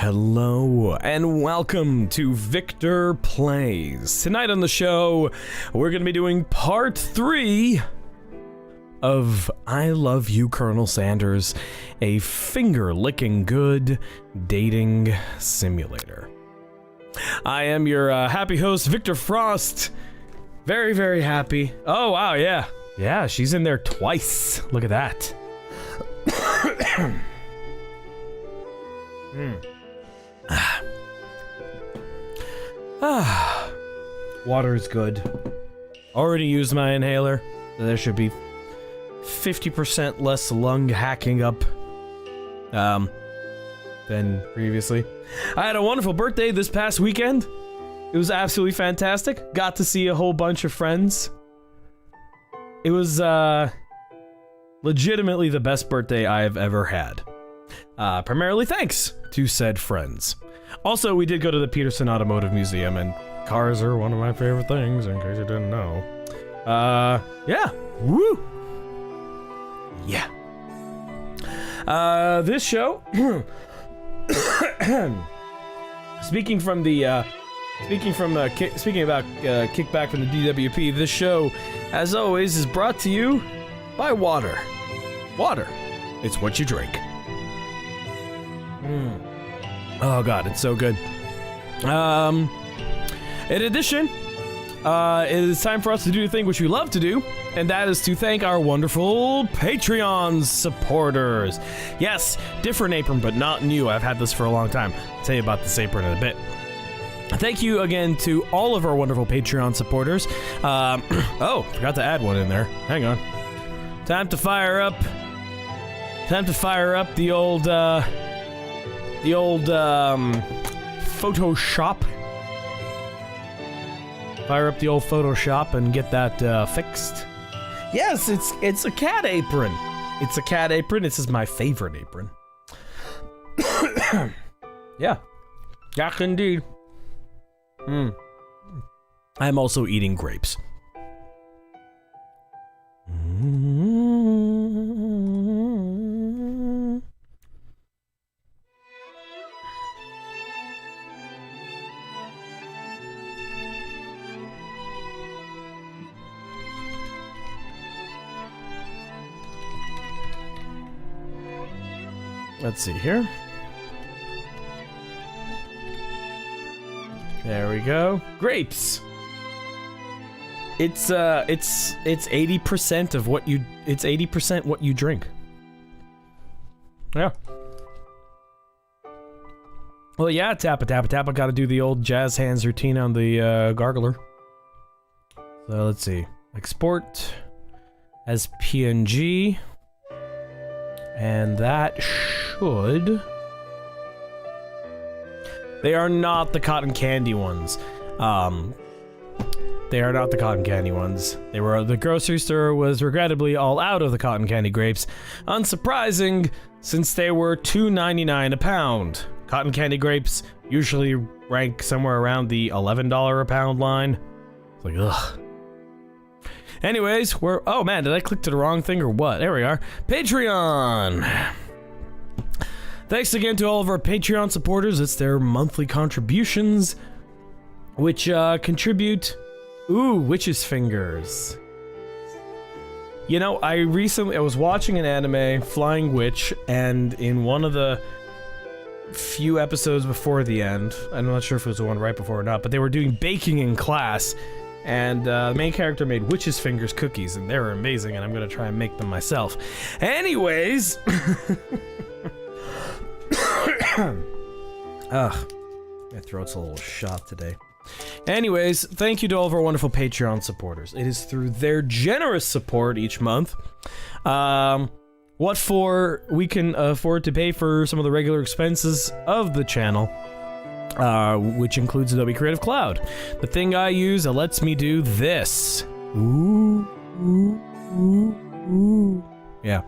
Hello and welcome to Victor Plays. Tonight on the show, we're going to be doing part 3 of I Love You, Colonel Sanders, a finger-licking good dating simulator. I am your happy host, Victor Frost. Very, very happy. Oh, wow, yeah. Yeah, she's in there twice. Look at that. Water is good. Already used my inhaler. So there should be 50% less lung hacking up than previously. I had a wonderful birthday this past weekend. It was absolutely fantastic. Got to see a whole bunch of friends. It was legitimately the best birthday I have ever had. Primarily thanks to said friends. Also, we did go to the Peterson Automotive Museum, and cars are one of my favorite things, in case you didn't know. Yeah. Woo! Yeah. This show... Speaking about kickback from the DWP, this show, as always, is brought to you by water. Water. It's what you drink. Oh god, it's so good. In addition, it is time for us to do a thing which we love to do, and that is to thank our wonderful Patreon supporters. Yes, different apron, but not new. I've had this for a long time. I'll tell you about this apron in a bit. Thank you again to all of our wonderful Patreon supporters. Oh, forgot to add one in there. Hang on. Time to fire up the old Photoshop. Fire up the old Photoshop and get that fixed. Yes, it's a cat apron. It's a cat apron. This is my favorite apron. Yeah. Yak indeed. I'm also eating grapes. Let's see here. There we go. Grapes. It's 80% of what you. It's 80% what you drink. Yeah. Well, yeah. Tappa. Got to do the old jazz hands routine on the gargler. So let's see. Export as PNG, and that should. They are not the cotton candy ones. They are not the cotton candy ones. The grocery store was regrettably all out of the cotton candy grapes. Unsurprising, since they were $2.99 a pound. Cotton candy grapes usually rank somewhere around the $11 a pound line. It's like, ugh. Anyways, oh man, did I click to the wrong thing or what? There we are. Patreon! Thanks again to all of our Patreon supporters. It's their monthly contributions, which contribute... Ooh, witch's fingers. You know, I was watching an anime, Flying Witch, and in one of the few episodes before the end, I'm not sure if it was the one right before or not, but they were doing baking in class, and the main character made witch's fingers cookies, and they were amazing, and I'm gonna try and make them myself. Anyways... Ugh, my throat's a little shot today. Anyways, thank you to all of our wonderful Patreon supporters. It is through their generous support each month, we can afford to pay for some of the regular expenses of the channel, which includes Adobe Creative Cloud. The thing I use that lets me do this. Ooh, ooh, ooh, ooh. Yeah.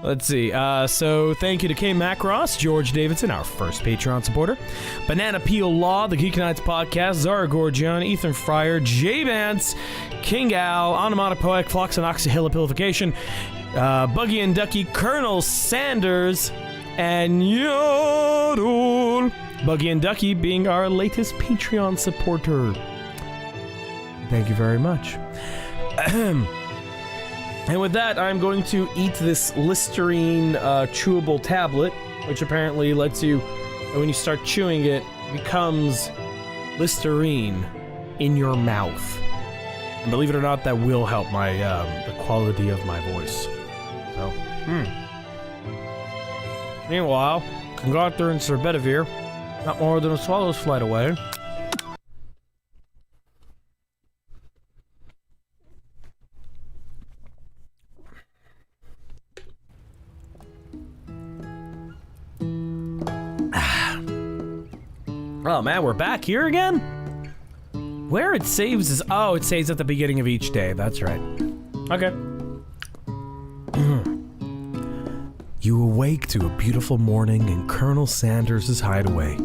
Let's see, so thank you to K. Macross, George Davidson, our first Patreon supporter, Banana Peel Law, the Geek Nights Podcast, Zara Gorgian, Ethan Fryer, J. Vance, King Al, Onomatopoeic, Flux and Oxyhilipilification, Buggy and Ducky, Colonel Sanders, and Yodel. Buggy and Ducky being our latest Patreon supporter. Thank you very much. And with that, I'm going to eat this Listerine chewable tablet, which apparently lets you, when you start chewing it, becomes Listerine in your mouth. And believe it or not, that will help my the quality of my voice. So, Meanwhile, can go out there and Serbedivir, not more than a swallow's flight away. Oh man, we're back here again? Where it saves is... Oh, it saves at the beginning of each day. That's right. Okay. You awake to a beautiful morning in Colonel Sanders' hideaway.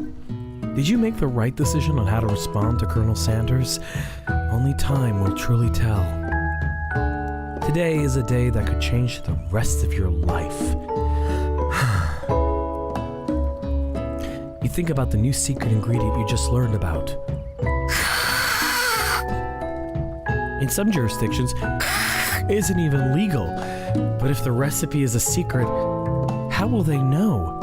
Did you make the right decision on how to respond to Colonel Sanders? Only time will truly tell. Today is a day that could change the rest of your life. You think about the new secret ingredient you just learned about. In some jurisdictions, it isn't even legal. But if the recipe is a secret, how will they know?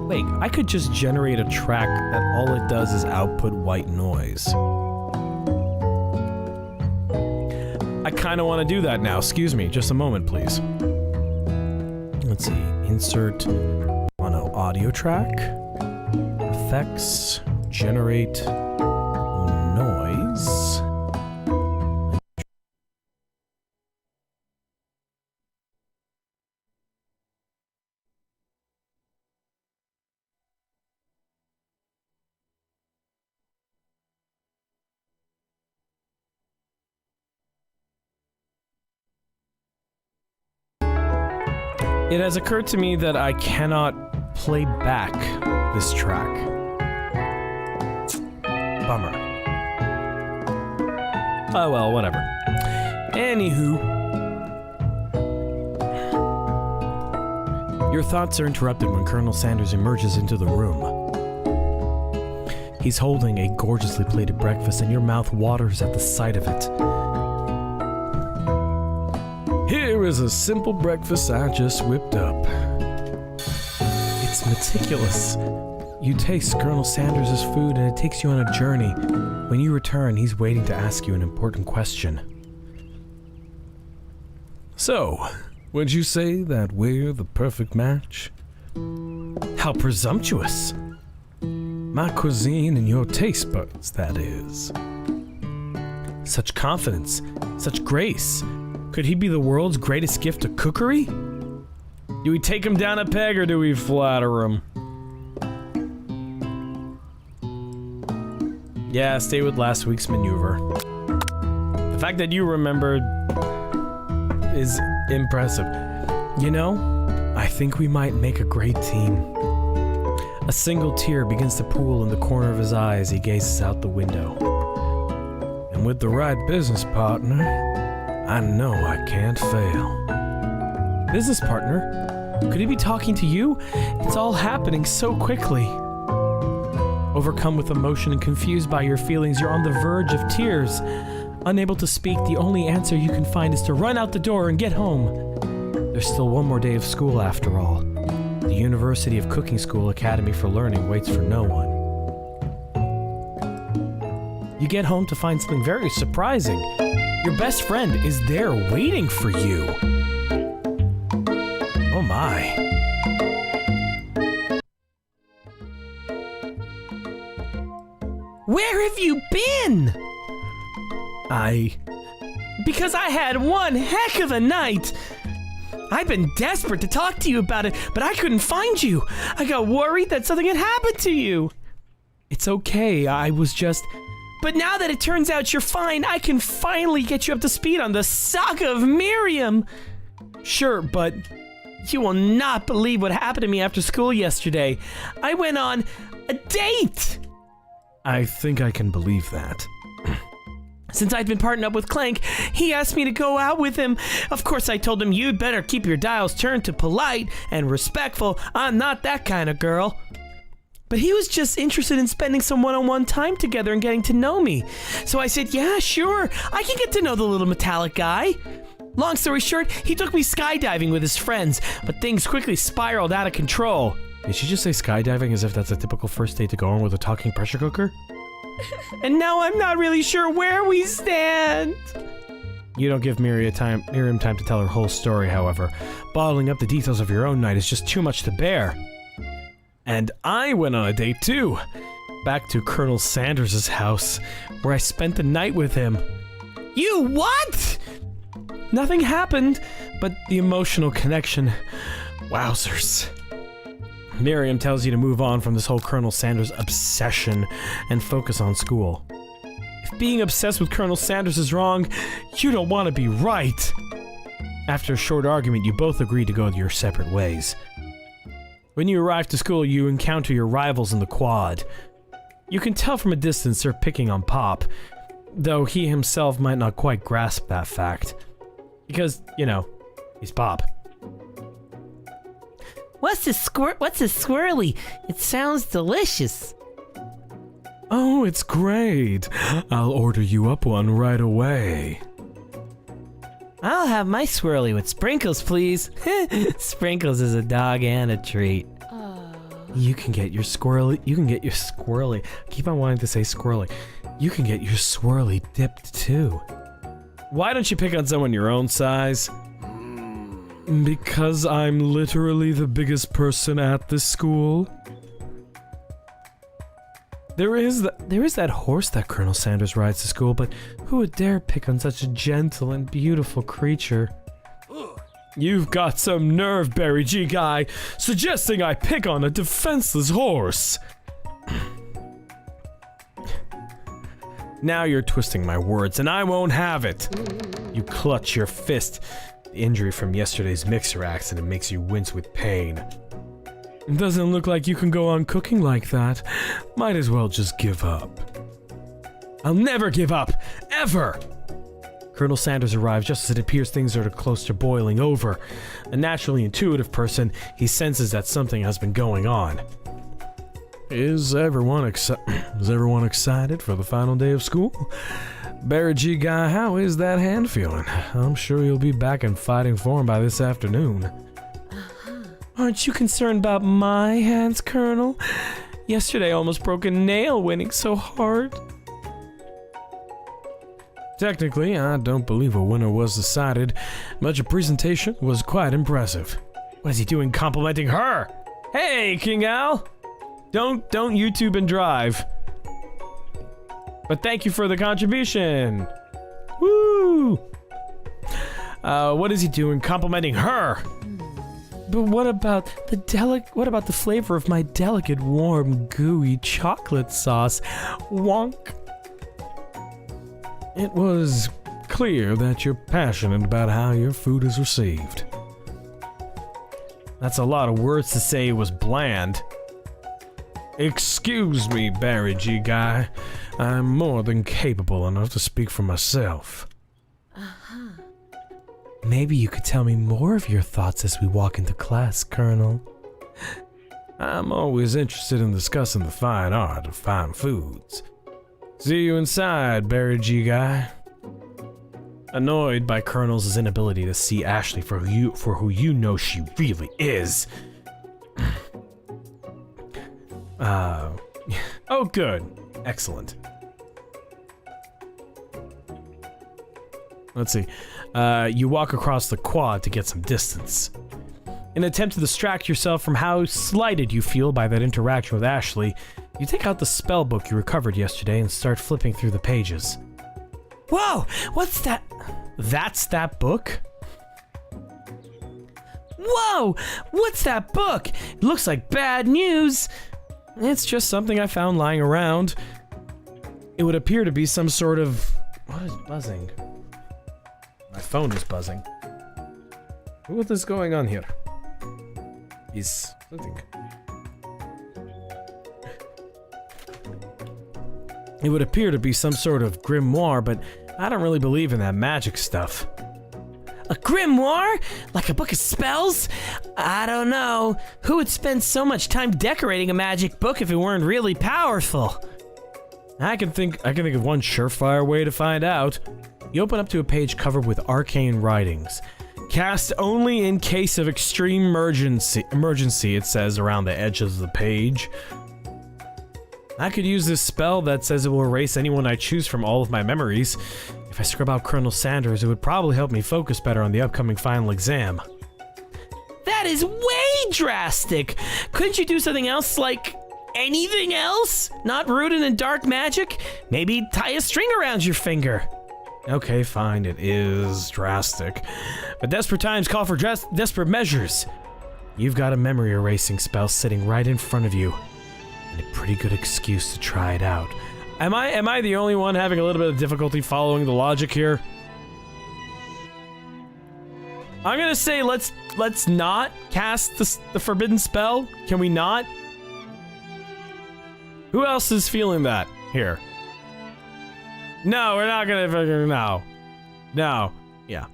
Wait, I could just generate a track that all it does is output white noise. I kind of want to do that now. Excuse me, just a moment, please. Let's see. Insert mono audio track. Effects. Generate noise. It has occurred to me that I cannot play back this track. Bummer. Oh well, whatever. Anywho. Your thoughts are interrupted when Colonel Sanders emerges into the room. He's holding a gorgeously plated breakfast and your mouth waters at the sight of it. Here is a simple breakfast I just whipped up. It's meticulous. You taste Colonel Sanders' food and it takes you on a journey. When you return, he's waiting to ask you an important question. So, would you say that we're the perfect match? How presumptuous. My cuisine and your taste buds, that is. Such confidence, such grace. Could he be the world's greatest gift to cookery? Do we take him down a peg or do we flatter him? Yeah, stay with last week's maneuver. The fact that you remembered is impressive. You know, I think we might make a great team. A single tear begins to pool in the corner of his eye as he gazes out the window. And with the right business partner, I know I can't fail. Business partner? Could he be talking to you? It's all happening so quickly. Overcome with emotion and confused by your feelings, you're on the verge of tears. Unable to speak, the only answer you can find is to run out the door and get home. There's still one more day of school after all. The University of Cooking School Academy for Learning waits for no one. You get home to find something very surprising. Your best friend is there waiting for you. Oh my. Where have you been? Because I had one heck of a night. I've been desperate to talk to you about it, but I couldn't find you. I got worried that something had happened to you. It's okay, I was just... But now that it turns out you're fine, I can finally get you up to speed on the saga of Miriam. Sure, but you will not believe what happened to me after school yesterday. I went on a date. I think I can believe that. Since I'd been partnered up with Clank, he asked me to go out with him. Of course, I told him you'd better keep your dials turned to polite and respectful. I'm not that kind of girl. But he was just interested in spending some one-on-one time together and getting to know me. So I said, yeah, sure, I can get to know the little metallic guy. Long story short, he took me skydiving with his friends, but things quickly spiraled out of control. Did she just say skydiving as if that's a typical first date to go on with a talking pressure cooker? And now I'm not really sure where we stand. You don't give Miriam time to tell her whole story, however. Bottling up the details of your own night is just too much to bear. And I went on a date too. Back to Colonel Sanders' house, where I spent the night with him. You what? Nothing happened, but the emotional connection. Wowzers. Miriam tells you to move on from this whole Colonel Sanders obsession and focus on school. If being obsessed with Colonel Sanders is wrong, you don't want to be right. After a short argument, you both agree to go your separate ways. When you arrive to school, you encounter your rivals in the quad. You can tell from a distance they're picking on Pop, though he himself might not quite grasp that fact. Because, you know, he's Pop. What's this swirly? It sounds delicious. Oh, it's great. I'll order you up one right away. I'll have my swirly with sprinkles, please. Sprinkles is a dog and a treat. You can get your squirrely. I keep on wanting to say squirrely. You can get your swirly dipped too. Why don't you pick on someone your own size? Because I'm literally the biggest person at this school. There is that horse that Colonel Sanders rides to school, but who would dare pick on such a gentle and beautiful creature? You've got some nerve, Barry G guy, suggesting I pick on a defenseless horse. Now you're twisting my words, and I won't have it. You clutch your fist. The injury from yesterday's mixer accident makes you wince with pain. It doesn't look like you can go on cooking like that. Might as well just give up. I'll never give up, ever! Colonel Sanders arrives just as it appears things are close to boiling over. A naturally intuitive person, he senses that something has been going on. Is everyone excited for the final day of school? Barry G guy, how is that hand feeling? I'm sure you'll be back in fighting form by this afternoon. Aren't you concerned about my hands, Colonel? Yesterday I almost broke a nail winning so hard. Technically, I don't believe a winner was decided, but your presentation was quite impressive. What is he doing complimenting her? Hey, King Al! Don't YouTube and drive. But thank you for the contribution. Woo! What is he doing complimenting her? But what about the flavor of my delicate, warm, gooey chocolate sauce? Wonk. It was clear that you're passionate about how your food is received. That's a lot of words to say it was bland. Excuse me, Barry G guy. I'm more than capable enough to speak for myself. Maybe you could tell me more of your thoughts as we walk into class, Colonel. I'm always interested in discussing the fine art of fine foods. See you inside, Barry G guy. Annoyed by Colonel's inability to see Ashley for who you know she really is. Oh good. Excellent. Let's see. You walk across the quad to get some distance. In an attempt to distract yourself from how slighted you feel by that interaction with Ashley, you take out the spell book you recovered yesterday and start flipping through the pages. Whoa! What's that? That's that book? Whoa! What's that book? It looks like bad news. It's just something I found lying around. It would appear to be some sort of... What is buzzing? My phone is buzzing. What is going on here? Is something... It would appear to be some sort of grimoire, but I don't really believe in that magic stuff. A grimoire? Like a book of spells? I don't know. Who would spend so much time decorating a magic book if it weren't really powerful? I can think of one surefire way to find out. You open up to a page covered with arcane writings. Cast only in case of extreme emergency, it says around the edges of the page. I could use this spell that says it will erase anyone I choose from all of my memories. If I scrub out Colonel Sanders, it would probably help me focus better on the upcoming final exam. That is way drastic! Couldn't you do something else, like anything else? Not rooted in dark magic? Maybe tie a string around your finger. Okay, fine, it is drastic. But desperate times call for desperate measures. You've got a memory erasing spell sitting right in front of you. And a pretty good excuse to try it out. Am I the only one having a little bit of difficulty following the logic here? I'm gonna say let's not cast the forbidden spell. Can we not? Who else is feeling that here? No, we're not gonna. No. Yeah.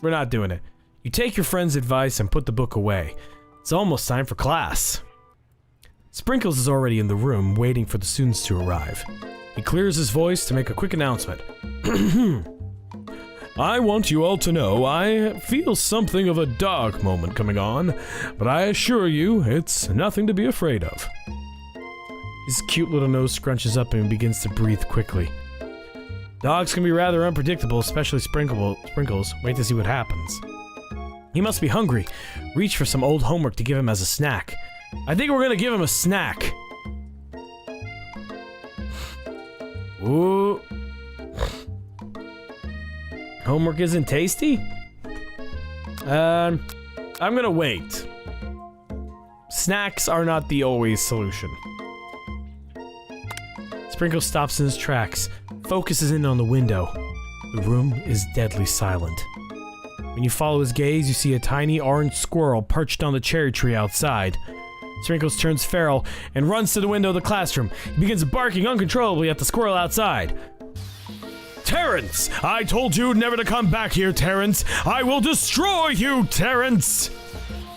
We're not doing it. You take your friend's advice and put the book away. It's almost time for class. Sprinkles is already in the room, waiting for the students to arrive. He clears his voice to make a quick announcement. I want you all to know I feel something of a dark moment coming on, but I assure you it's nothing to be afraid of. His cute little nose scrunches up and begins to breathe quickly. Dogs can be rather unpredictable, especially Sprinkles. Wait to see what happens. He must be hungry. Reach for some old homework to give him as a snack. I think we're gonna give him a snack. Ooh. Homework isn't tasty? I'm gonna wait. Snacks are not the always solution. Sprinkles stops in his tracks, focuses in on the window. The room is deadly silent. When you follow his gaze, you see a tiny orange squirrel perched on the cherry tree outside. Sprinkles turns feral and runs to the window of the classroom. He begins barking uncontrollably at the squirrel outside. Terrence! I told you never to come back here, Terrence! I will destroy you, Terrence!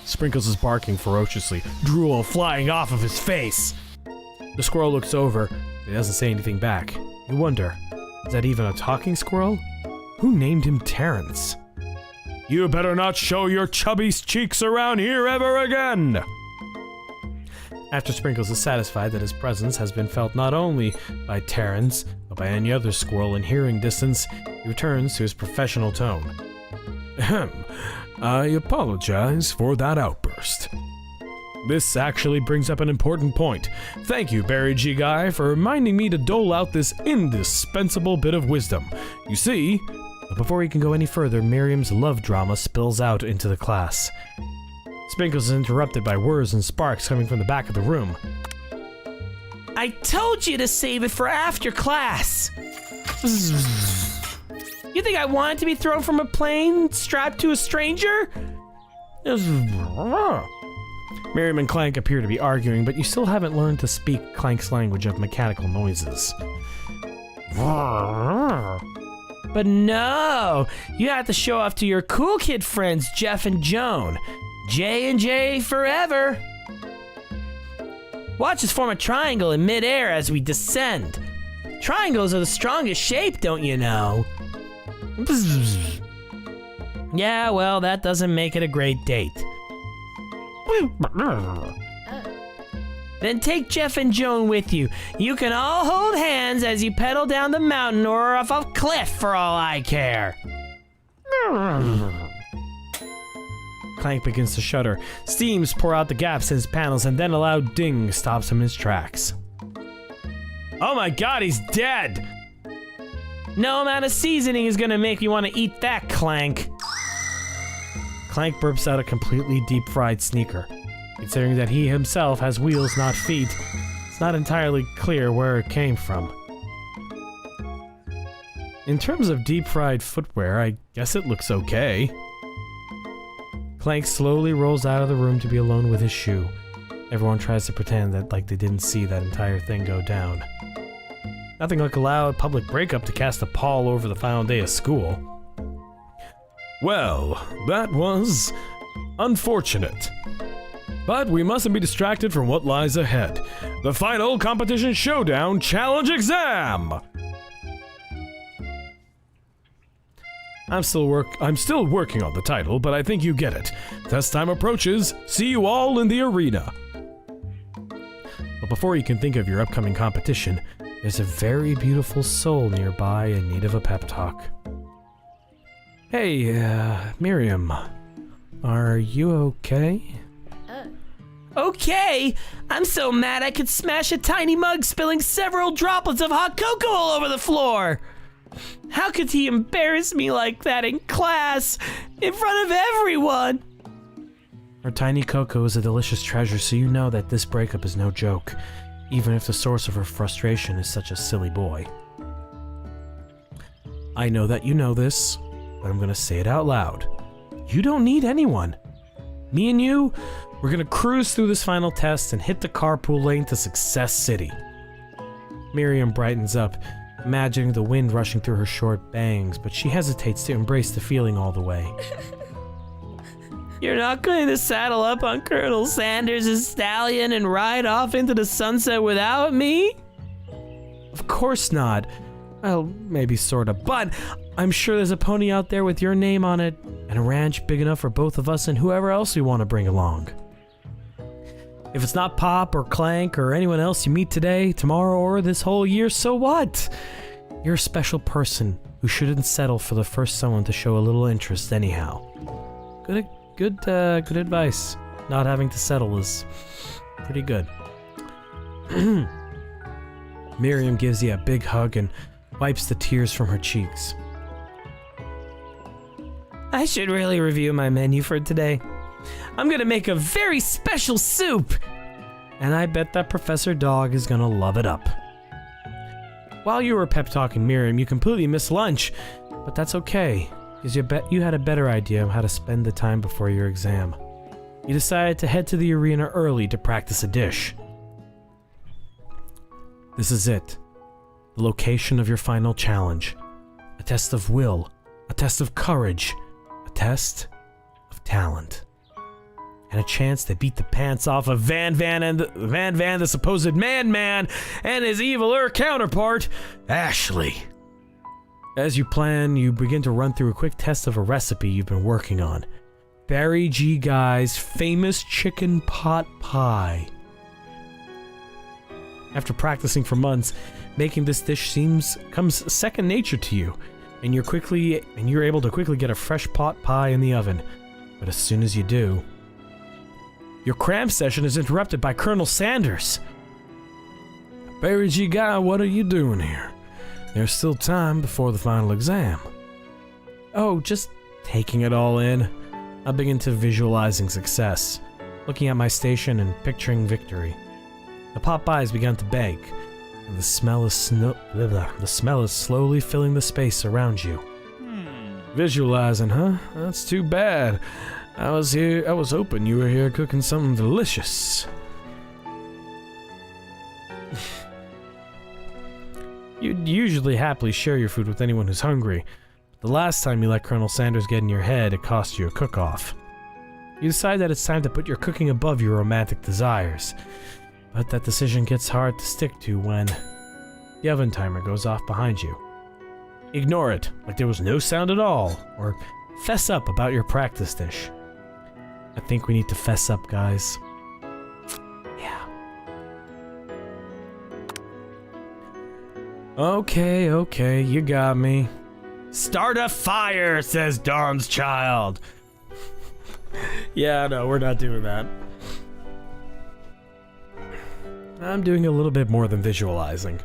Sprinkles is barking ferociously, drool flying off of his face. The squirrel looks over, but he doesn't say anything back. You wonder, is that even a talking squirrel? Who named him Terrence? You better not show your chubby cheeks around here ever again! After Sprinkles is satisfied that his presence has been felt not only by Terrence, but by any other squirrel in hearing distance, he returns to his professional tone. Ahem. I apologize for that outburst. This actually brings up an important point. Thank you, Barry G. Guy, for reminding me to dole out this indispensable bit of wisdom. You see... But before he can go any further, Miriam's love drama spills out into the class. Sprinkles is interrupted by whirs and sparks coming from the back of the room. I told you to save it for after class! You think I wanted to be thrown from a plane, strapped to a stranger? Miriam and Clank appear to be arguing, but you still haven't learned to speak Clank's language of mechanical noises. But no! You have to show off to your cool kid friends, Jeff and Joan. J&J forever! Watch us form a triangle in midair as we descend. Triangles are the strongest shape, don't you know? Yeah, well, that doesn't make it a great date. Then take Jeff and Joan with you. You can all hold hands as you pedal down the mountain or off a cliff for all I care. Clank begins to shudder. Steams pour out the gaps in his panels, and then a loud ding stops him in his tracks. Oh my god, he's dead! No amount of seasoning is gonna make you want to eat that, Clank. Clank burps out a completely deep-fried sneaker. Considering that he himself has wheels, not feet, it's not entirely clear where it came from. In terms of deep-fried footwear, I guess it looks okay. Clank slowly rolls out of the room to be alone with his shoe. Everyone tries to pretend that like they didn't see that entire thing go down. Nothing like a loud public breakup to cast a pall over the final day of school. Well, that was unfortunate. But we mustn't be distracted from what lies ahead. The final competition showdown challenge exam! I'm still working on the title, but I think you get it. Test time approaches. See you all in the arena. But before you can think of your upcoming competition, there's a very beautiful soul nearby in need of a pep talk. Hey, Miriam. Are you okay? Okay, I'm so mad I could smash a tiny mug, spilling several droplets of hot cocoa all over the floor. How could he embarrass me like that in class, in front of everyone? Her tiny cocoa is a delicious treasure, so you know that this breakup is no joke, even if the source of her frustration is such a silly boy. I know that you know this, but I'm gonna say it out loud. You don't need anyone. Me and you, we're gonna cruise through this final test and hit the carpool lane to Success City. Miriam brightens up, imagining the wind rushing through her short bangs, but she hesitates to embrace the feeling all the way. You're not going to saddle up on Colonel Sanders' stallion and ride off into the sunset without me? Of course not. Well, maybe sorta, but I'm sure there's a pony out there with your name on it, and a ranch big enough for both of us and whoever else we want to bring along. If it's not Pop or Clank or anyone else you meet today, tomorrow, or this whole year, so what? You're a special person who shouldn't settle for the first someone to show a little interest anyhow. Good advice. Not having to settle is pretty good. Miriam gives you a big hug and wipes the tears from her cheeks. I should really review my menu for today. I'm gonna make a very special soup! And I bet that Professor Dog is gonna love it up. While you were pep talking Miriam, you completely missed lunch, but that's okay, because you had a better idea of how to spend the time before your exam. You decided to head to the arena early to practice a dish. This is it. The location of your final challenge. A test of will, a test of courage, a test of talent. And a chance to beat the pants off of Van, the supposed man, and his eviler counterpart, Ashley. As you plan, you begin to run through a quick test of a recipe you've been working on. Barry G. Guy's famous chicken pot pie. After practicing for months, making this dish comes second nature to you, and you're able to quickly get a fresh pot pie in the oven. But as soon as you do, your cram session is interrupted by Colonel Sanders. Barry G. Guy, what are you doing here? There's still time before the final exam. Oh, just taking it all in. I begin to visualizing success, looking at my station and picturing victory. The pot pie has begun to bake, and the smell is slowly filling the space around you. Visualizing, huh? That's too bad. I was hoping you were here cooking something delicious. You'd usually happily share your food with anyone who's hungry. But the last time you let Colonel Sanders get in your head, it cost you a cook-off. You decide that it's time to put your cooking above your romantic desires. But that decision gets hard to stick to when the oven timer goes off behind you. Ignore it, like there was no sound at all, or fess up about your practice dish. I think we need to fess up, guys. Yeah. Okay, you got me. Start a fire, says Dawn's child. Yeah, no, we're not doing that. I'm doing a little bit more than visualizing.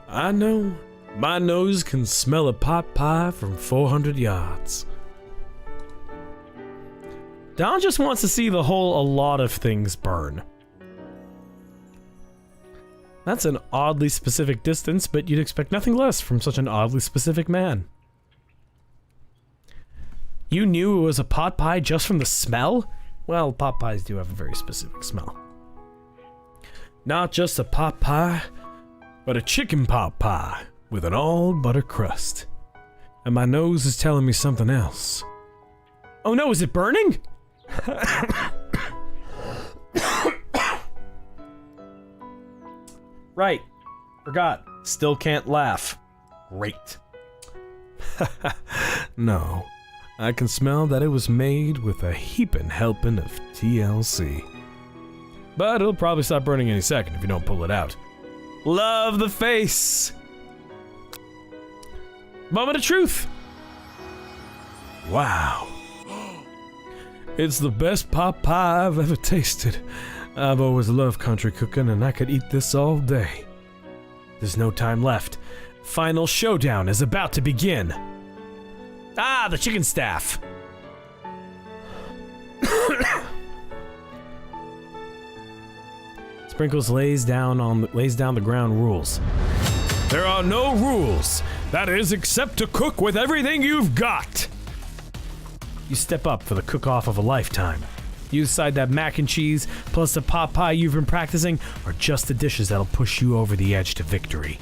I know. My nose can smell a pot pie from 400 yards. Don just wants to see a lot of things burn. That's an oddly specific distance, but you'd expect nothing less from such an oddly specific man. You knew it was a pot pie just from the smell? Well, pot pies do have a very specific smell. Not just a pot pie, but a chicken pot pie with an all-butter crust. And my nose is telling me something else. Oh no, is it burning? Right. Forgot. Still can't laugh. Great. No. I can smell that it was made with a heaping helping of TLC. But it'll probably stop burning any second if you don't pull it out. Love the face! Moment of truth! Wow. It's the best pot pie I've ever tasted. I've always loved country cooking and I could eat this all day. There's no time left. Final showdown is about to begin. Ah, the chicken staff. Sprinkles lays down the ground rules. There are no rules. That is, except to cook with everything you've got. You step up for the cook-off of a lifetime. You decide that mac and cheese plus the pot pie you've been practicing are just the dishes that'll push you over the edge to victory.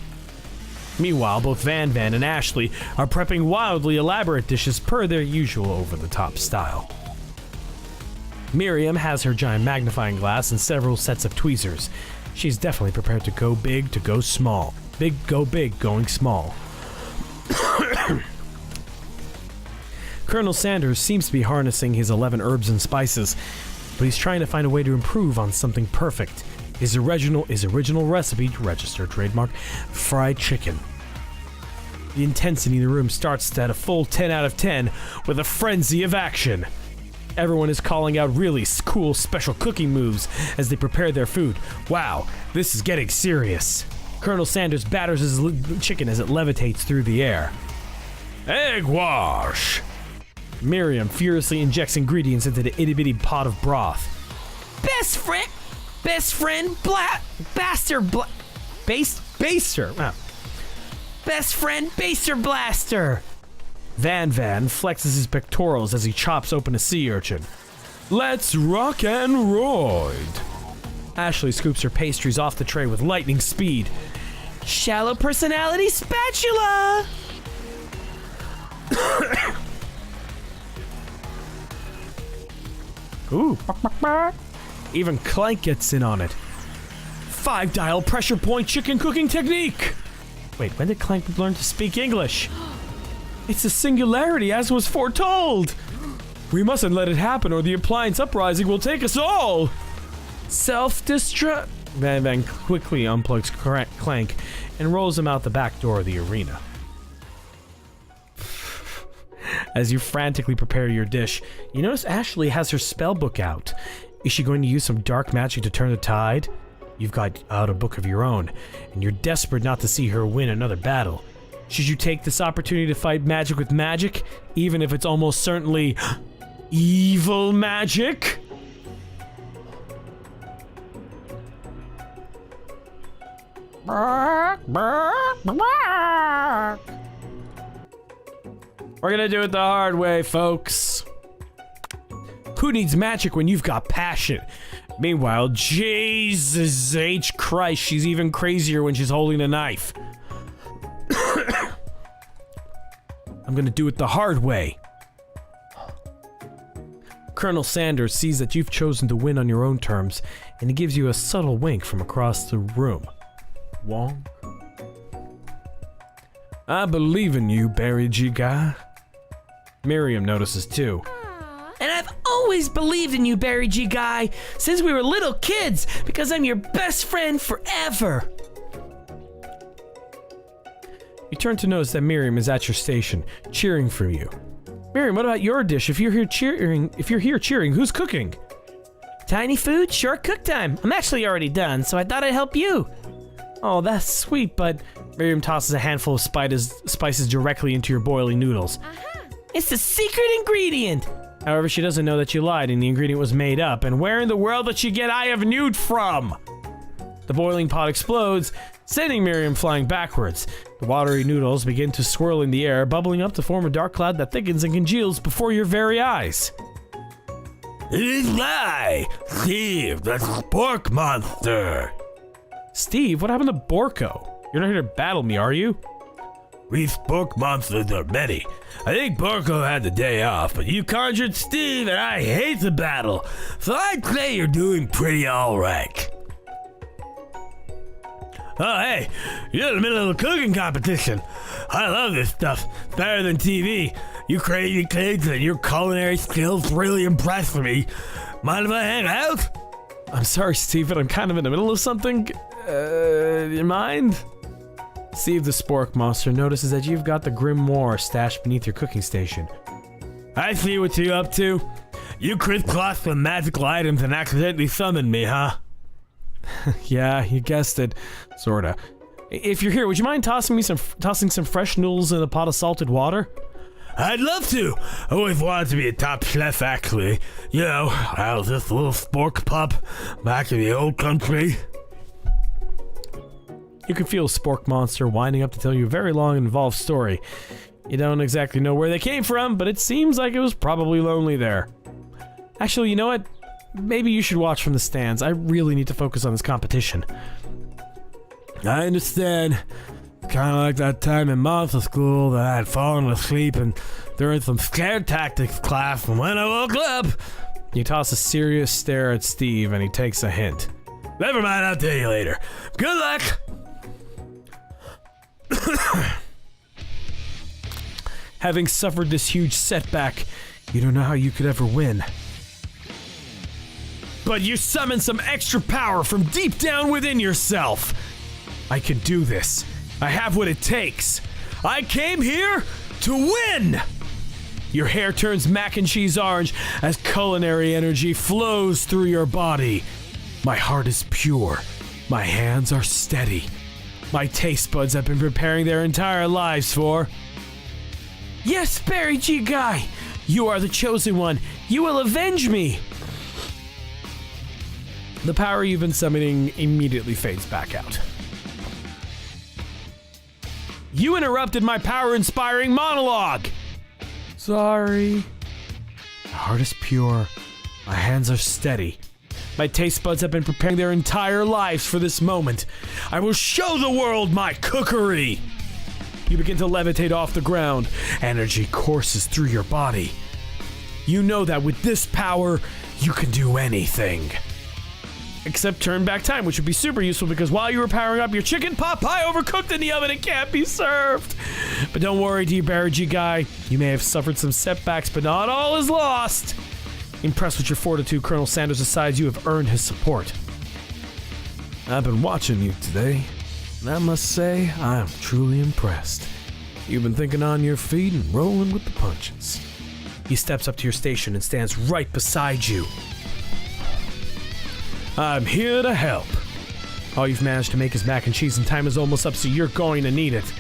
Meanwhile, both Van and Ashley are prepping wildly elaborate dishes per their usual over-the-top style. Miriam has her giant magnifying glass and several sets of tweezers. She's definitely prepared to go big to go small. Go big, going small. Colonel Sanders seems to be harnessing his 11 herbs and spices, but he's trying to find a way to improve on something perfect. His original recipe, registered trademark, fried chicken. The intensity in the room starts at a full 10 out of 10 with a frenzy of action. Everyone is calling out really cool special cooking moves as they prepare their food. Wow, this is getting serious. Colonel Sanders batters his chicken as it levitates through the air. Egg wash! Miriam furiously injects ingredients into the itty-bitty pot of broth. Best friend, baster. Best friend, baster blaster. Van flexes his pectorals as he chops open a sea urchin. Let's rock and roid. Ashley scoops her pastries off the tray with lightning speed. Shallow personality spatula. Ooh. Even Clank gets in on it. 5-dial pressure point chicken cooking technique. Wait, when did Clank learn to speak English? It's a singularity as was foretold. We mustn't let it happen or the appliance uprising will take us all. Self-destruct. Van quickly unplugs Clank and rolls him out the back door of the arena. As you frantically prepare your dish, you notice Ashley has her spell book out. Is she going to use some dark magic to turn the tide? You've got out a book of your own, and you're desperate not to see her win another battle. Should you take this opportunity to fight magic with magic, even if it's almost certainly evil magic? We're gonna do it the hard way, folks. Who needs magic when you've got passion? Meanwhile, Jesus H. Christ, she's even crazier when she's holding a knife. I'm gonna do it the hard way. Colonel Sanders sees that you've chosen to win on your own terms, and he gives you a subtle wink from across the room. Wonk. I believe in you, Barry G. Guy. Miriam notices too. And I've always believed in you, Barry G. Guy, since we were little kids, because I'm your best friend forever. You turn to notice that Miriam is at your station, cheering for you. Miriam, what about your dish? If you're here cheering, who's cooking? Tiny food, short cook time. I'm actually already done, so I thought I'd help you. Oh, that's sweet, but Miriam tosses a handful of spices directly into your boiling noodles. It's the secret ingredient. However, she doesn't know that you lied and the ingredient was made up, and where in the world did she get Eye of Newt from? The boiling pot explodes, sending Miriam flying backwards. The watery noodles begin to swirl in the air, bubbling up to form a dark cloud that thickens and congeals before your very eyes. It is I, Steve, the pork monster. Steve, what happened to Borko? You're not here to battle me, are you? We spork monsters are many. I think Borko had the day off, but you conjured Steve and I hate the battle, so I'd say you're doing pretty alright. Oh hey, you're in the middle of a cooking competition. I love this stuff. It's better than TV. You crazy kids and your culinary skills really impress me. Mind if I hang out? I'm sorry, Steve, but I'm kind of in the middle of something. You mind? Steve the Spork Monster notices that you've got the grimoire stashed beneath your cooking station. I see what you're up to. You crisscrossed some magical items and accidentally summoned me, huh? Yeah, you guessed it. Sorta. If you're here, would you mind tossing some fresh noodles in a pot of salted water? I'd love to. I always wanted to be a top chef, actually. You know, I was just a little spork pup back in the old country. You can feel a Spork Monster winding up to tell you a very long and involved story. You don't exactly know where they came from, but it seems like it was probably lonely there. Actually, you know what? Maybe you should watch from the stands. I really need to focus on this competition. I understand. Kind of like that time in monster school that I had fallen asleep and during some scare tactics class, and when I woke up... You toss a serious stare at Steve and he takes a hint. Never mind, I'll tell you later. Good luck! Having suffered this huge setback, you don't know how you could ever win. But you summon some extra power from deep down within yourself. I can do this. I have what it takes. I came here to win! Your hair turns mac and cheese orange as culinary energy flows through your body. My heart is pure. My hands are steady. My taste buds have been preparing their entire lives for... Yes, Barry G. Guy! You are the chosen one. You will avenge me! The power you've been summoning immediately fades back out. You interrupted my power-inspiring monologue! Sorry. My heart is pure. My hands are steady. My taste buds have been preparing their entire lives for this moment. I will show the world my cookery! You begin to levitate off the ground. Energy courses through your body. You know that with this power, you can do anything. Except turn back time, which would be super useful because while you were powering up, your chicken pot pie overcooked in the oven and can't be served. But don't worry, dear Barry G. Guy. You may have suffered some setbacks, but not all is lost. Impressed with your fortitude, Colonel Sanders decides you have earned his support. I've been watching you today, and I must say, I am truly impressed. You've been thinking on your feet and rolling with the punches. He steps up to your station and stands right beside you. I'm here to help. All you've managed to make is mac and cheese and time is almost up, so you're going to need it.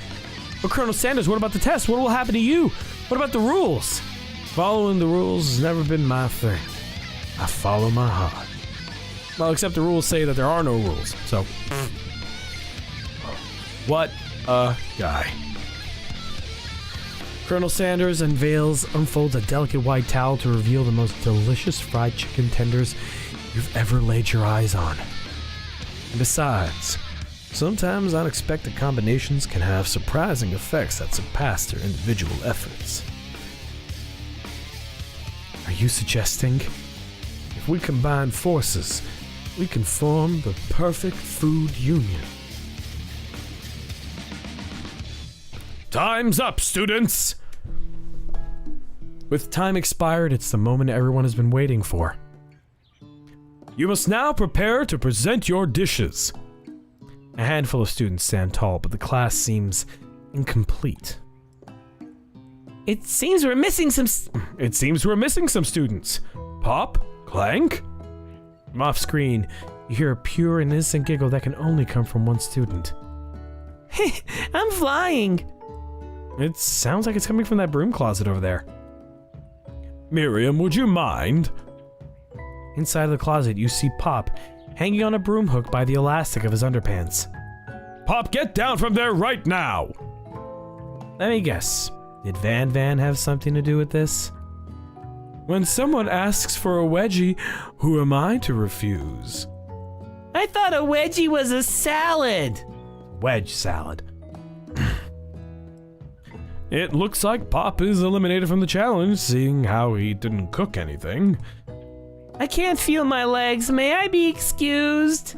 But Colonel Sanders, what about the test? What will happen to you? What about the rules? Following the rules has never been my thing. I follow my heart. Well, except the rules say that there are no rules, so... What a guy. Colonel Sanders unfolds a delicate white towel to reveal the most delicious fried chicken tenders you've ever laid your eyes on. And besides, sometimes unexpected combinations can have surprising effects that surpass their individual efforts. Are you suggesting if we combine forces, we can form the perfect food union? Time's up, students! With time expired, it's the moment everyone has been waiting for. You must now prepare to present your dishes. A handful of students stand tall, but the class seems incomplete. It seems we're missing some students. Pop? Clank? From off screen, you hear a pure and innocent giggle that can only come from one student. I'm flying. It sounds like it's coming from that broom closet over there. Miriam, would you mind? Inside of the closet, you see Pop hanging on a broom hook by the elastic of his underpants. Pop, get down from there right now! Let me guess. Did Van have something to do with this? When someone asks for a wedgie, who am I to refuse? I thought a wedgie was a salad. wedge salad. It looks like Pop is eliminated from the challenge, seeing how he didn't cook anything. I can't feel my legs. May I be excused?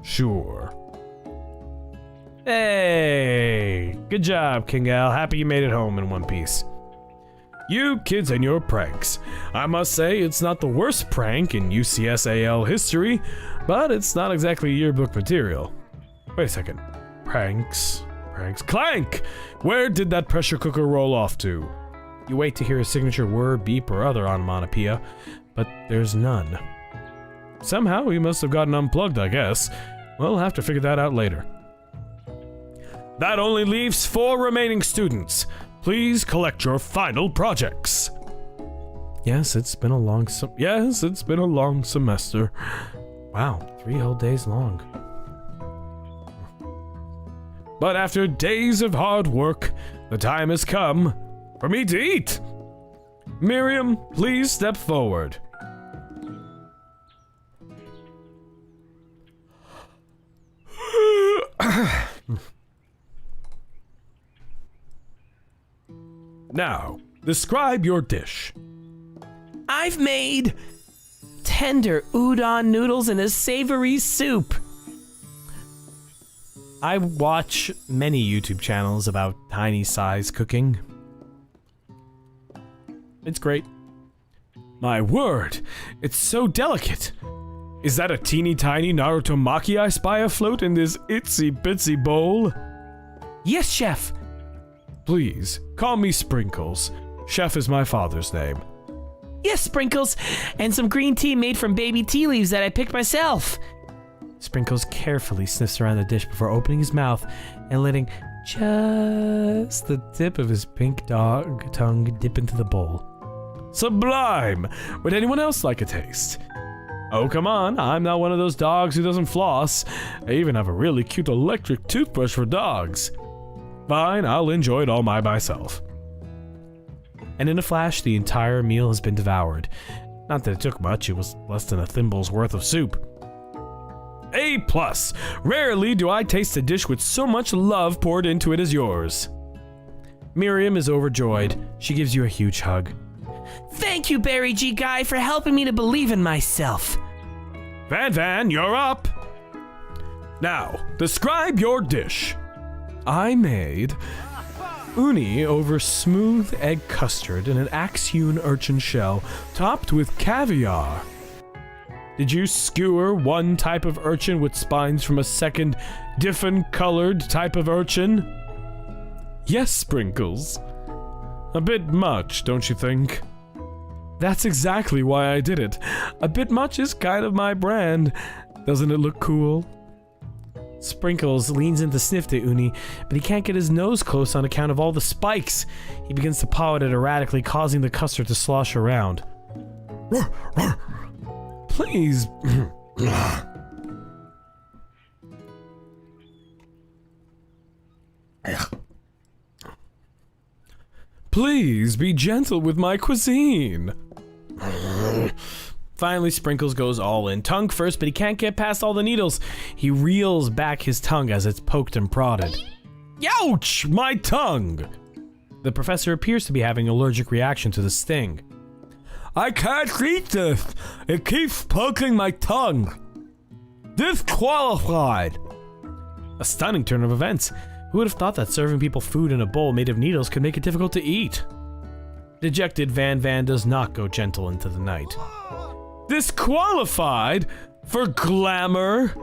Sure. Hey! Good job, King Al. Happy you made it home in one piece. You kids and your pranks. I must say, it's not the worst prank in UCSAL history, but it's not exactly yearbook material. Wait a second. Pranks. Clank! Where did that pressure cooker roll off to? You wait to hear a signature whir, beep, or other onomatopoeia, but there's none. Somehow he must have gotten unplugged, I guess. We'll have to figure that out later. That only leaves 4 remaining students. Please collect your final projects. Yes, it's been a long semester. Wow, 3 whole days long. But after days of hard work, the time has come for me to eat. Miriam, please step forward. Now, describe your dish. I've made tender udon noodles in a savory soup. I watch many YouTube channels about tiny size cooking. It's great. My word, it's so delicate. Is that a teeny tiny Naruto Maki I spy afloat in this itsy bitsy bowl? Yes, chef. Please, call me Sprinkles. Chef is my father's name. Yes, Sprinkles. And some green tea made from baby tea leaves that I picked myself. Sprinkles carefully sniffs around the dish before opening his mouth and letting just the tip of his pink dog tongue dip into the bowl. Sublime! Would anyone else like a taste? Oh, come on, I'm not one of those dogs who doesn't floss. I even have a really cute electric toothbrush for dogs. Fine, I'll enjoy it all by myself. And in a flash, the entire meal has been devoured. Not that it took much, it was less than a thimble's worth of soup. A+. Rarely do I taste a dish with so much love poured into it as yours. Miriam is overjoyed. She gives you a huge hug. Thank you, Barry G. Guy, for helping me to believe in myself. Van, you're up. Now, describe your dish. I made uni over smooth egg custard in an axe-hewn urchin shell topped with caviar. Did you skewer one type of urchin with spines from a second, different colored type of urchin? Yes, Sprinkles. A bit much, don't you think? That's exactly why I did it. A bit much is kind of my brand. Doesn't it look cool? Sprinkles leans in to sniff the uni, but he can't get his nose close on account of all the spikes. He begins to paw at it erratically, causing the custard to slosh around. Please. Please be gentle with my cuisine. Finally, Sprinkles goes all in. Tongue first, but he can't get past all the needles. He reels back his tongue as it's poked and prodded. Ouch! My tongue! The professor appears to be having an allergic reaction to the sting. I can't eat this! It keeps poking my tongue! Disqualified! A stunning turn of events. Who would have thought that serving people food in a bowl made of needles could make it difficult to eat? Dejected Van does not go gentle into the night. Disqualified? For glamour?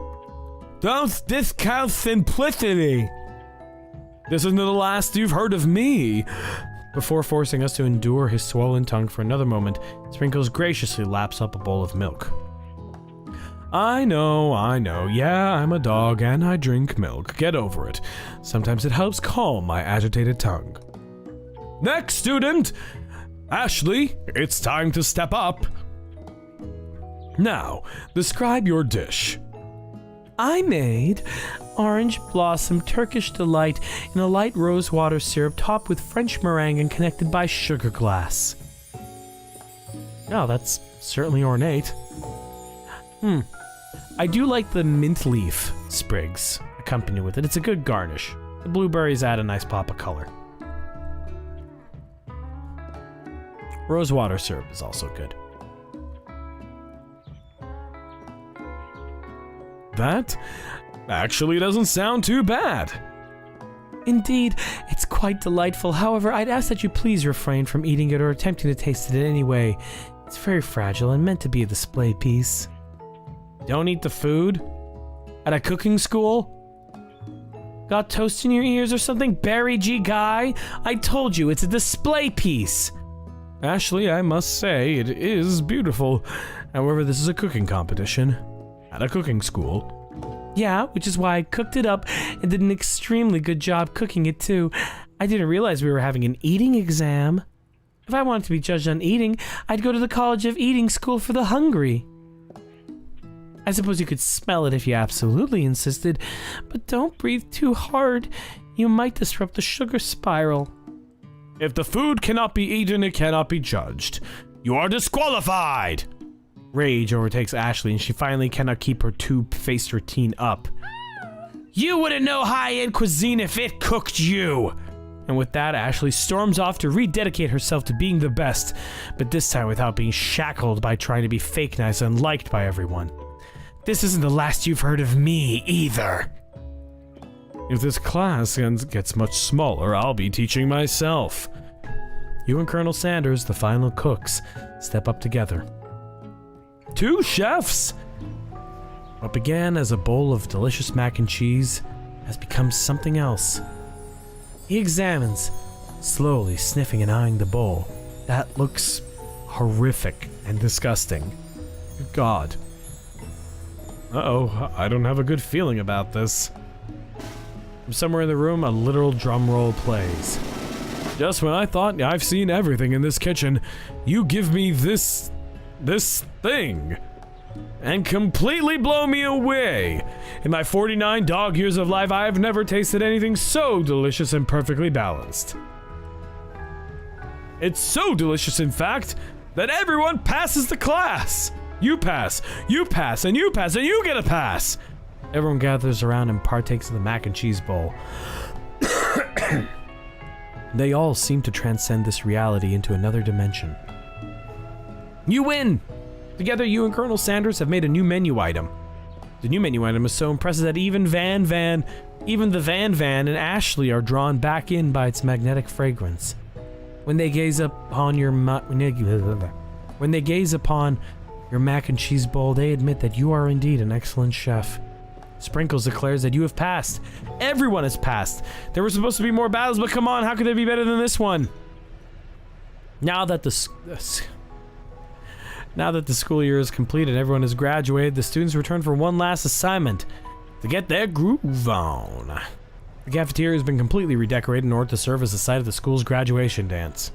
Don't discount simplicity! This isn't the last you've heard of me! Before forcing us to endure his swollen tongue for another moment, Sprinkles graciously laps up a bowl of milk. I know, yeah, I'm a dog and I drink milk. Get over it. Sometimes it helps calm my agitated tongue. Next student! Ashley, it's time to step up. Now, describe your dish. I made orange blossom Turkish delight in a light rosewater syrup topped with French meringue and connected by sugar glass. Oh, that's certainly ornate. I do like the mint leaf sprigs. I accompany with it. It's a good garnish. The blueberries add a nice pop of color. Rosewater syrup is also good. That actually doesn't sound too bad. Indeed, it's quite delightful. However, I'd ask that you please refrain from eating it or attempting to taste it in any way. It's very fragile and meant to be a display piece. Don't eat the food? At a cooking school? Got toast in your ears or something, Barry G. Guy? I told you, it's a display piece. Ashley, I must say, it is beautiful. However, this is a cooking competition. At a cooking school. Yeah, which is why I cooked it up and did an extremely good job cooking it too. I didn't realize we were having an eating exam. If I wanted to be judged on eating, I'd go to the College of Eating School for the Hungry. I suppose you could smell it if you absolutely insisted, but don't breathe too hard. You might disrupt the sugar spiral. If the food cannot be eaten, it cannot be judged. You are disqualified! Rage overtakes Ashley, and she finally cannot keep her two-faced routine up. You wouldn't know high-end cuisine if it cooked you! And with that, Ashley storms off to rededicate herself to being the best, but this time without being shackled by trying to be fake nice and liked by everyone. This isn't the last you've heard of me, either. If this class gets much smaller, I'll be teaching myself. You and Colonel Sanders, the final cooks, step up together. 2 chefs! What began as a bowl of delicious mac and cheese has become something else. He examines, slowly sniffing and eyeing the bowl. That looks horrific and disgusting. Good God. Uh-oh, I don't have a good feeling about this. From somewhere in the room, a literal drum roll plays. Just when I thought I've seen everything in this kitchen, you give me this thing and completely blow me away. In my 49 dog years of life, I have never tasted anything so delicious and perfectly balanced. It's so delicious, in fact, that everyone passes the class. You pass, you pass, and you pass, and you get a pass. Everyone gathers around and partakes of the mac and cheese bowl. They all seem to transcend this reality into another dimension. You win! Together, you and Colonel Sanders have made a new menu item. The new menu item is so impressive that even the Van Van and Ashley are drawn back in by its magnetic fragrance. When they gaze upon your mac and cheese bowl, they admit that you are indeed an excellent chef. Sprinkles declares that you have passed. Everyone has passed. There were supposed to be more battles, but come on, how could they be better than this one? Now that the school year is complete and everyone has graduated, the students return for one last assignment, to get their groove on. The cafeteria has been completely redecorated in order to serve as the site of the school's graduation dance.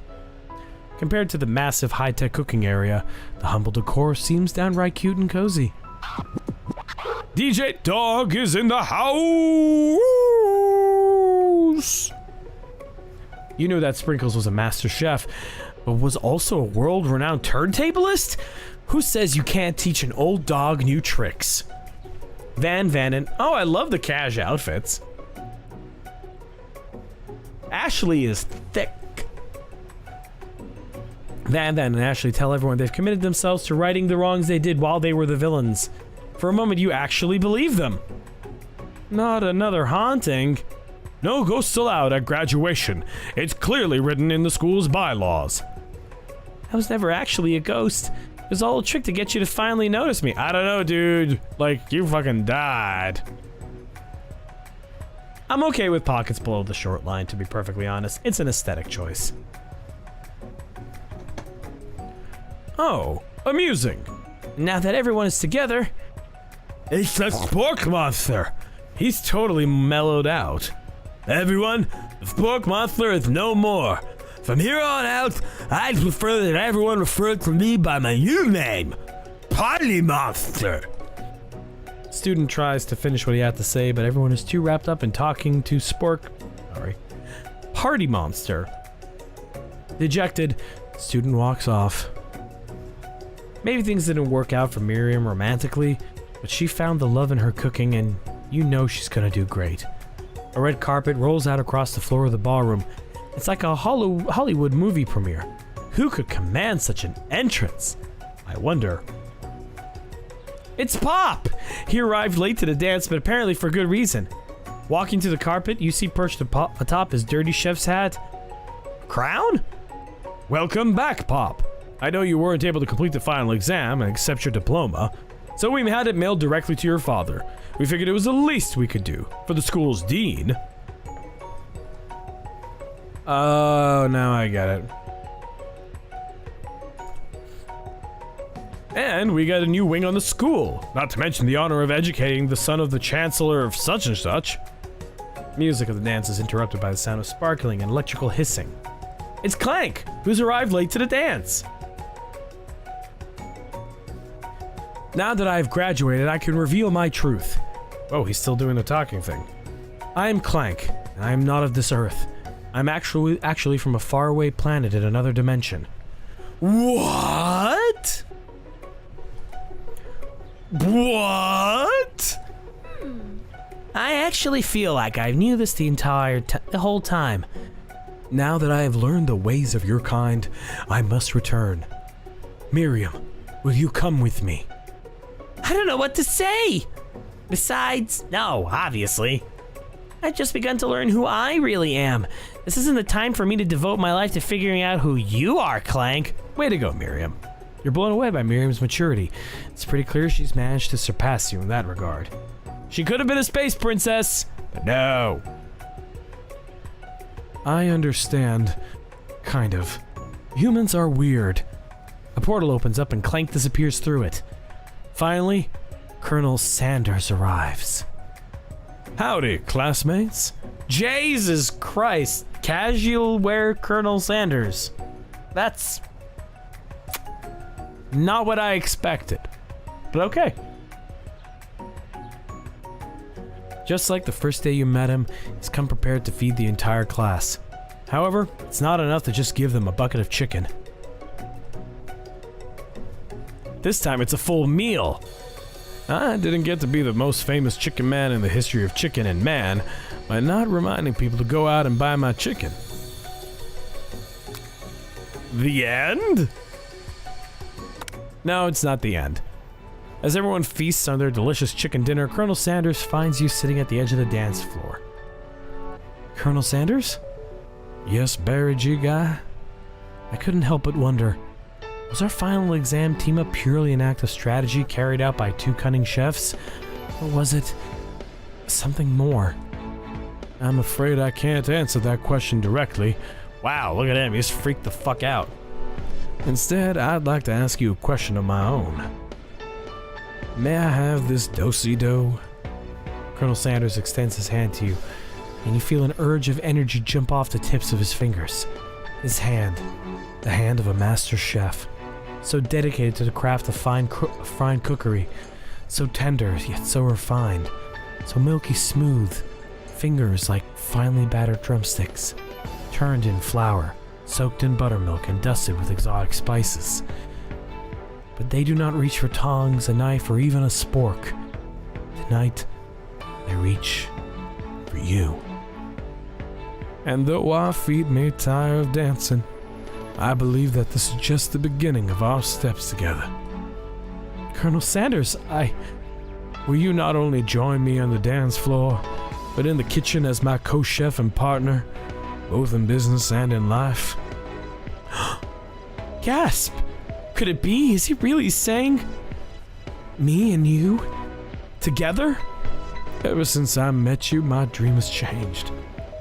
Compared to the massive high-tech cooking area, the humble decor seems downright cute and cozy. DJ Dog is in the house! You knew that Sprinkles was a master chef, but was also a world-renowned turntablist? Who says you can't teach an old dog new tricks? Van and oh, I love the cash outfits. Ashley is thick. Van and Ashley tell everyone they've committed themselves to righting the wrongs they did while they were the villains. For a moment, you actually believe them. Not another haunting. No ghosts allowed at graduation. It's clearly written in the school's bylaws. I was never actually a ghost. It was all a trick to get you to finally notice me. I don't know, dude. Like, you fucking died. I'm okay with pockets below the short line, to be perfectly honest. It's an aesthetic choice. Oh, amusing. Now that everyone is together... It's the Spork Monster. He's totally mellowed out. Everyone, the Spork Monster is no more. From here on out, I prefer that everyone refer to me by my new name, Party Monster. Student tries to finish what he had to say, but everyone is too wrapped up in talking to Party Monster. Dejected, student walks off. Maybe things didn't work out for Miriam romantically, but she found the love in her cooking, and You know she's gonna do great. A red carpet rolls out across the floor of the ballroom. It's like a Hollywood movie premiere. Who could command such an entrance? I wonder. It's Pop! He arrived late to the dance, but apparently for good reason. Walking to the carpet, you see perched atop his dirty chef's hat. Crown? Welcome back, Pop. I know you weren't able to complete the final exam and accept your diploma, so we had it mailed directly to your father. We figured it was the least we could do for the school's dean. Oh, now I get it. And we got a new wing on the school, not to mention the honor of educating the son of the chancellor of such and such. Music of the dance is interrupted by the sound of sparkling and electrical hissing. It's Clank, who's arrived late to the dance. Now that I've graduated, I can reveal my truth. Oh, he's still doing the talking thing. I am Clank, and I am not of this earth. I'm actually from a faraway planet in another dimension. What? What? I actually feel like I knew this the whole time. Now that I have learned the ways of your kind, I must return. Miriam, will you come with me? I don't know what to say. Besides, no, obviously. I've just begun to learn who I really am. This isn't the time for me to devote my life to figuring out who you are, Clank. Way to go, Miriam. You're blown away by Miriam's maturity. It's pretty clear she's managed to surpass you in that regard. She could have been a space princess, but no. I understand. Kind of. Humans are weird. A portal opens up and Clank disappears through it. Finally, Colonel Sanders arrives. Howdy, classmates. Jesus Christ. Casual wear Colonel Sanders. That's not what I expected. But okay. Just like the first day you met him, he's come prepared to feed the entire class. However, it's not enough to just give them a bucket of chicken. This time it's a full meal. I didn't get to be the most famous chicken man in the history of chicken and man by not reminding people to go out and buy my chicken. The end? No, it's not the end. As everyone feasts on their delicious chicken dinner, Colonel Sanders finds you sitting at the edge of the dance floor. Colonel Sanders? Yes, Barry G. guy? I couldn't help but wonder, was our final exam team-up purely an act of strategy carried out by two cunning chefs? Or was it something more? I'm afraid I can't answer that question directly. Wow, look at him, he's freaked the fuck out. Instead, I'd like to ask you a question of my own. May I have this do-si-do? Colonel Sanders extends his hand to you, and you feel an urge of energy jump off the tips of his fingers. His hand, the hand of a master chef, so dedicated to the craft of fine cookery, so tender yet so refined, so milky smooth, fingers like finely battered drumsticks, turned in flour, soaked in buttermilk and dusted with exotic spices. But they do not reach for tongs, a knife, or even a spork. Tonight, they reach for you. And though our feet may tire of dancing, I believe that this is just the beginning of our steps together. Colonel Sanders, will you not only join me on the dance floor, but in the kitchen as my co-chef and partner, both in business and in life? Gasp! Could it be? Is he really saying me and you together? Ever since I met you, my dream has changed.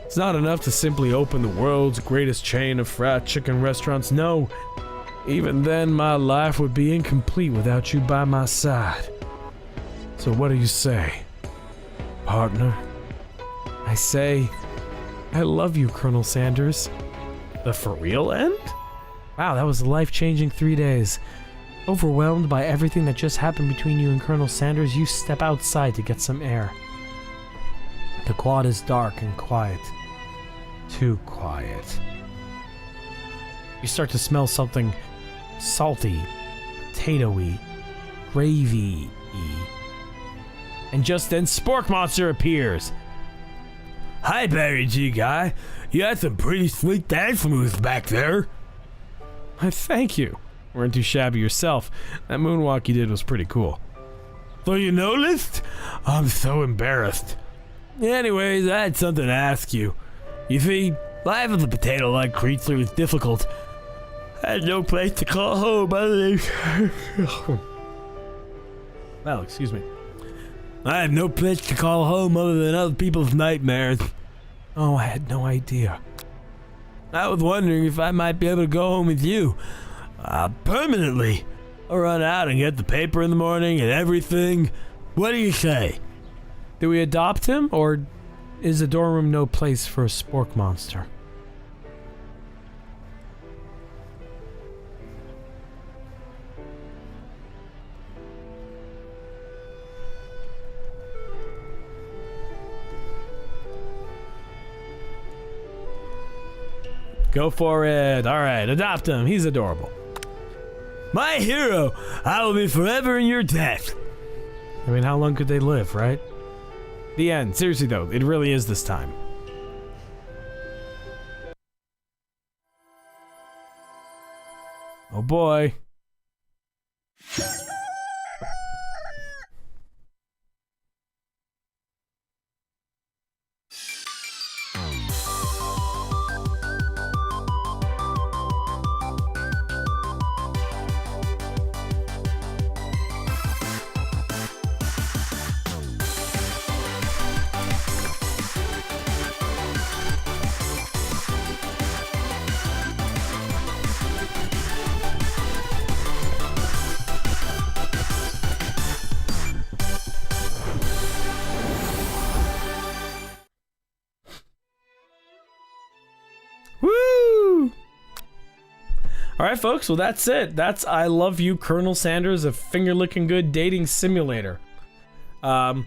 It's not enough to simply open the world's greatest chain of fried chicken restaurants. No, even then my life would be incomplete without you by my side. So what do you say, partner? I say, I love you, Colonel Sanders. The for real end? Wow, that was a life-changing 3 days. Overwhelmed by everything that just happened between you and Colonel Sanders, you step outside to get some air. The quad is dark and quiet. Too quiet. You start to smell something salty, potatoey, gravy-y. And just then, Spork Monster appears. Hi, Barry G guy. You had some pretty sweet dance moves back there. I thank you. Weren't too shabby yourself. That moonwalk you did was pretty cool. So you noticed? I'm so embarrassed. Anyways, I had something to ask you. You see, life as a potato-like creature is difficult. I had no place to call home other than... Well, excuse me. I have no place to call home other than other people's nightmares. Oh, I had no idea. I was wondering if I might be able to go home with you. Permanently. I'll run out and get the paper in the morning and everything. What do you say? Do we adopt him, or is the dorm room no place for a Spork Monster? Go for it. All right, adopt him. He's adorable. My hero, I will be forever in your debt. I mean, how long could they live, right? The end. Seriously, though, it really is this time. Oh boy. Woo! Alright, folks, well, that's it. That's I Love You, Colonel Sanders, a finger-licking good dating simulator. Fun.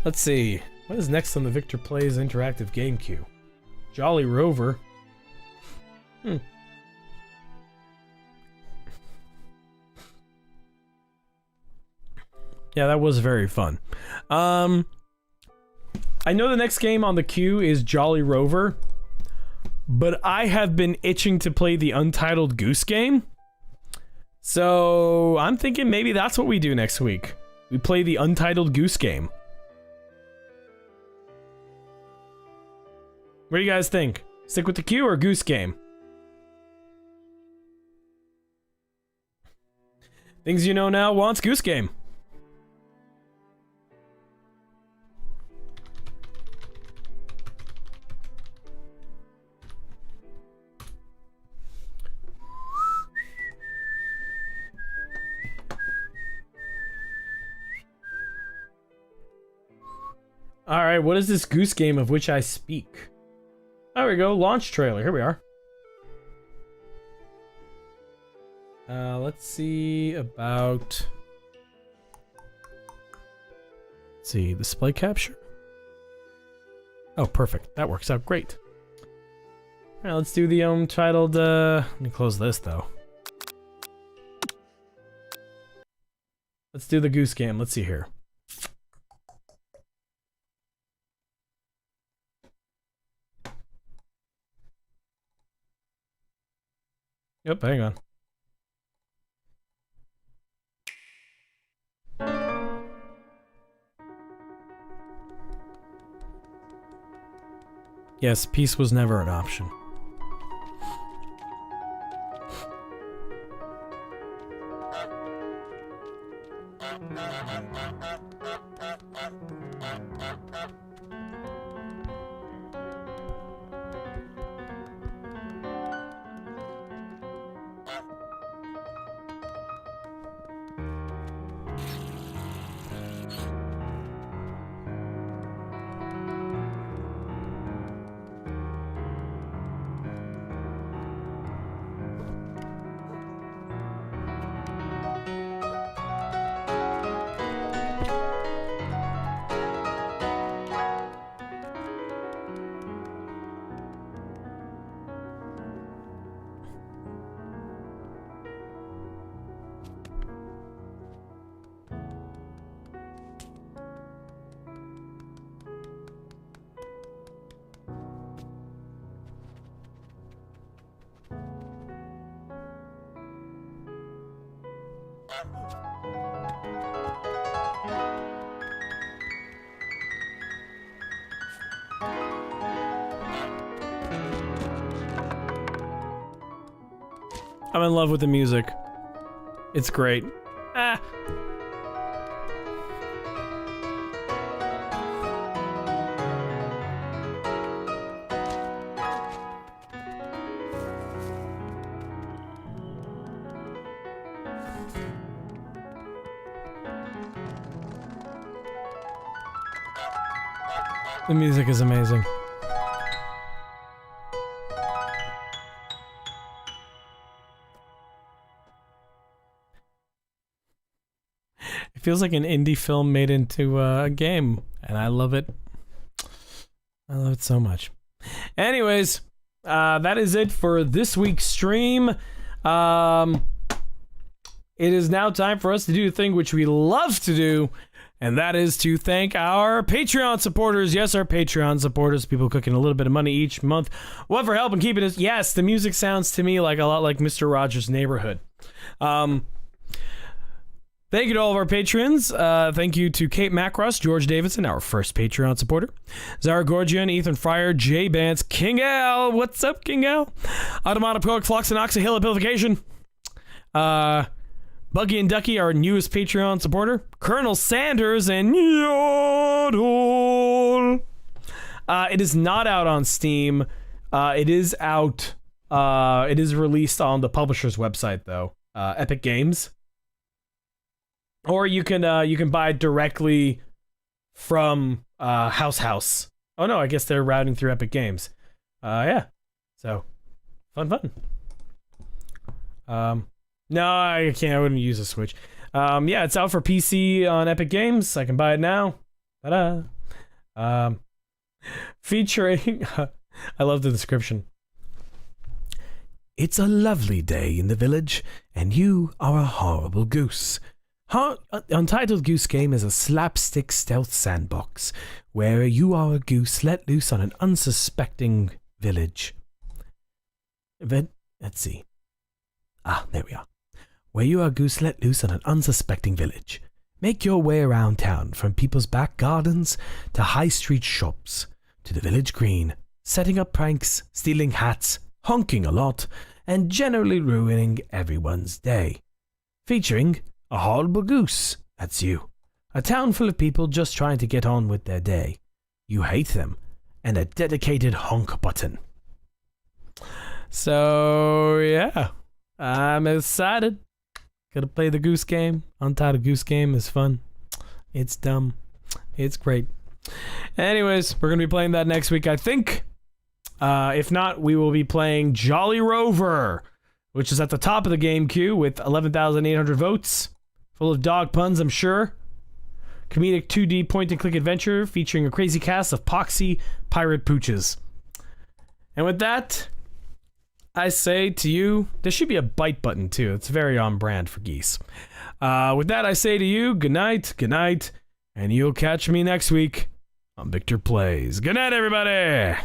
Let's see. What is next on the Victor Plays interactive game queue? Jolly Rover. Yeah, that was very fun. I know the next game on the queue is Jolly Rover, but I have been itching to play the Untitled Goose Game. So I'm thinking maybe that's what we do next week. We play the Untitled Goose Game. What do you guys think? Stick with the queue or Goose Game? Things you know now wants Goose Game. Alright, what is this Goose Game of which I speak? There we go, launch trailer, here we are. Let's see about... Let's see, display capture? Oh, perfect, that works out great. Alright, let's do the untitled, let me close this though. Let's do the Goose Game, let's see here. Yep, hang on. Yes, peace was never an option. I'm in love with the music. It's great. Ah. The music is amazing. It feels like an indie film made into a game, and I love it. I love it so much. Anyways, that is it for this week's stream. It is now time for us to do the thing which we love to do, and that is to thank our Patreon supporters. Yes, our Patreon supporters, people cooking a little bit of money each month. What for help in keeping us? Yes, the music sounds to me like a lot like Mr. Rogers' Neighborhood. Thank you to all of our patrons. Thank you to Kate Macross, George Davidson, our first Patreon supporter. Zara Gorgian, Ethan Fryer, Jay Bance, King Al. What's up, King Al? Automata Proic, Flux, and Oxahillipification. Buggy and Ducky, our newest Patreon supporter. Colonel Sanders and Yodel. It is not out on Steam. It is out. It is released on the publisher's website, though. Epic Games. Or you can buy it directly from House. Oh no, I guess they're routing through Epic Games. Yeah. So fun. No, I can't. I wouldn't use a Switch. Yeah, it's out for PC on Epic Games. I can buy it now. Ta-da. Featuring I love the description. It's a lovely day in the village, and you are a horrible goose. Untitled Goose Game is a slapstick stealth sandbox where you are a goose let loose on an unsuspecting village. Let's see. There we are. Where you are a goose let loose on an unsuspecting village. Make your way around town from people's back gardens to high street shops to the village green, setting up pranks, stealing hats, honking a lot, and generally ruining everyone's day. Featuring a horrible goose, that's you. A town full of people just trying to get on with their day. You hate them, and a dedicated honk button. So, yeah. I'm excited. Gonna play the Goose Game. Untitled Goose Game is fun. It's dumb. It's great. Anyways, we're gonna be playing that next week, I think. If not, we will be playing Jolly Rover, which is at the top of the game queue with 11,800 votes. Full of dog puns, I'm sure. Comedic 2D point-and-click adventure featuring a crazy cast of poxy pirate pooches. And with that, I say to you, there should be a bite button too. It's very on brand for geese. With that, I say to you, good night, and you'll catch me next week on Victor Plays. Good night, everybody!